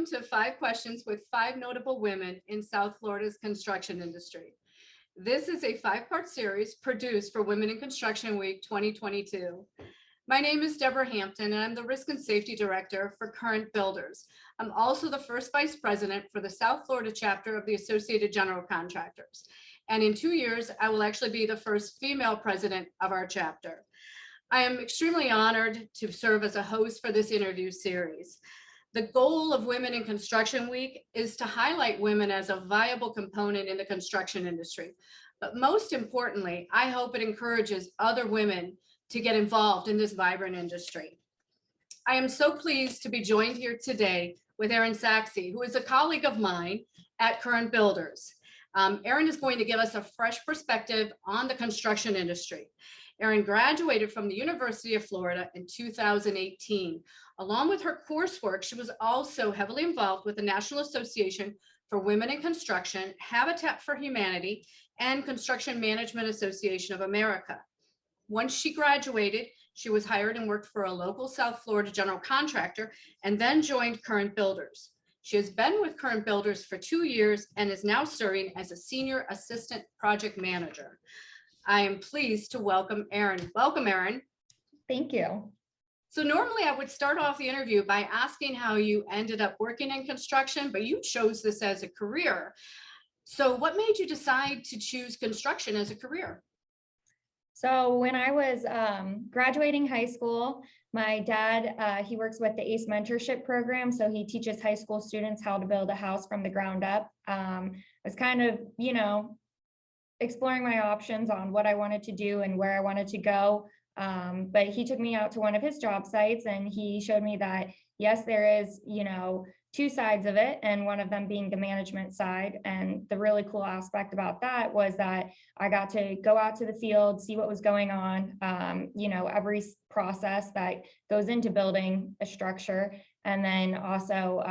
to 5 Questions with 5 Notable Women in South Florida's Construction Industry. This is a 5-part series produced for Women in Construction Week 2022. My name is Deborah Hampton, and I'm the Risk and Safety Director for Current Builders. I'm also the first Vice President for the South Florida chapter of the Associated General Contractors. And in 2 years, I will actually be the first female president of our chapter. I am extremely honored to serve as a host for this interview series. The goal of Women in Construction Week is to highlight women as a viable component in the construction industry. But most importantly, I hope it encourages other women to get involved in this vibrant industry. I am so pleased to be joined here today with Erin Sachse, who is a colleague of mine at Current Builders. Erin is going to give us a fresh perspective on the construction industry. Erin graduated from the University of Florida in 2018. Along with her coursework, she was also heavily involved with the National Association for Women in Construction, Habitat for Humanity, and Construction Management Association of America. Once she graduated, she was hired and worked for a local South Florida general contractor and then joined Current Builders. She has been with Current Builders for 2 years and is now serving as a Senior Assistant Project Manager. I am pleased to welcome Erin. Welcome, Erin. Thank you. So normally I would start off the interview by asking how you ended up working in construction, but you chose this as a career. So what made you decide to choose construction as a career? So when I was graduating high school, my dad, he works with the ACE mentorship program. So he teaches high school students how to build a house from the ground up. I was kind of, exploring my options on what I wanted to do and where I wanted to go. But he took me out to one of his job sites and he showed me that, yes, there is, 2 sides of it, and one of them being the management side. And the really cool aspect about that was that I got to go out to the field, see what was going on, every process that goes into building a structure. And then also,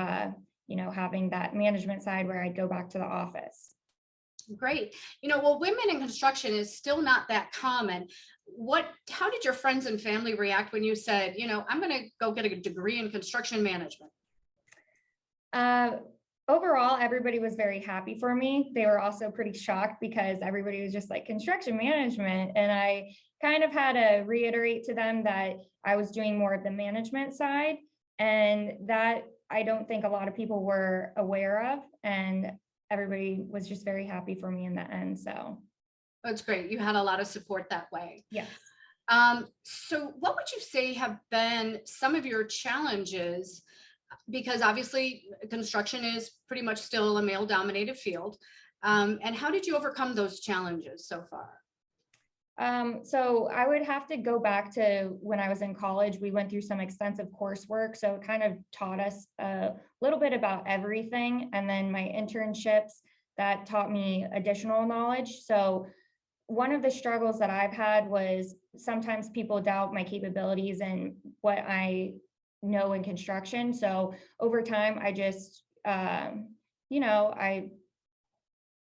having that management side where I'd go back to the office. Great. Well, women in construction is still not that common. How did your friends and family react when you said, I'm going to go get a degree in construction management? Overall, everybody was very happy for me. They were also pretty shocked because everybody was just like construction management. And I kind of had to reiterate to them that I was doing more of the management side, and that I don't think a lot of people were aware of. And everybody was just very happy for me in the end. So that's great. You had a lot of support that way. Yes. So what would you say have been some of your challenges? Because obviously construction is pretty much still a male-dominated field. And how did you overcome those challenges so far? So I would have to go back to when I was in college. We went through some extensive coursework, so it kind of taught us a little bit about everything. And then my internships, that taught me additional knowledge. So one of the struggles that I've had was sometimes people doubt my capabilities and what I know in construction. So over time, I just, I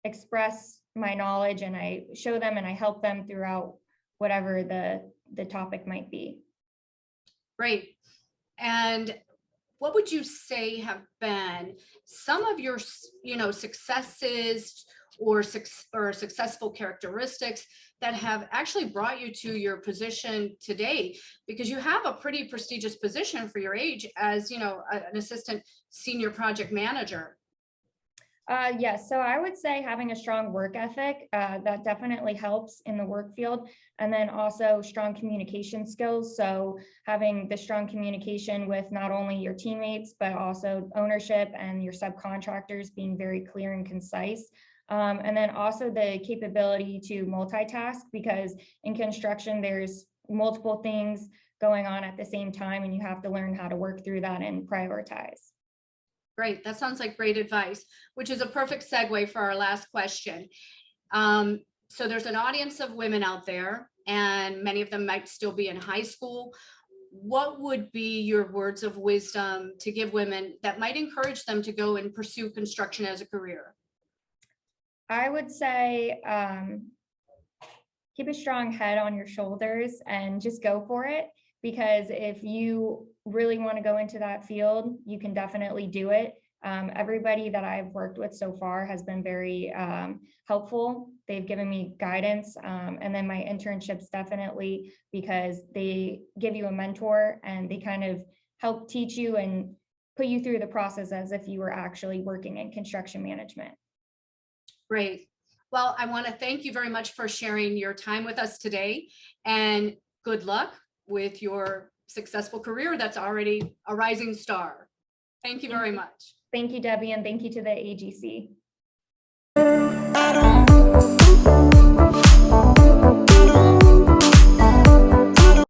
express my knowledge and I show them and I help them throughout whatever the topic might be. Great. And what would you say have been some of your, successes or successful characteristics that have actually brought you to your position today? Because you have a pretty prestigious position for your age as, an assistant senior project manager. Yes, so I would say having a strong work ethic, that definitely helps in the work field. And then also strong communication skills. So having the strong communication with not only your teammates, but also ownership and your subcontractors, being very clear and concise. And then also the capability to multitask, because in construction, there's multiple things going on at the same time, and you have to learn how to work through that and prioritize. Great. That sounds like great advice, which is a perfect segue for our last question. So there's an audience of women out there, and many of them might still be in high school. What would be your words of wisdom to give women that might encourage them to go and pursue construction as a career? I would say keep a strong head on your shoulders and just go for it. Because if you really want to go into that field, you can definitely do it. Everybody that I've worked with so far has been very helpful. They've given me guidance, and then my internships definitely, because they give you a mentor and they kind of help teach you and put you through the process as if you were actually working in construction management. Great. Well, I want to thank you very much for sharing your time with us today, and good luck with your successful career that's already a rising star. Thank you very much. Thank you, Debbie, and thank you to the AGC. I don't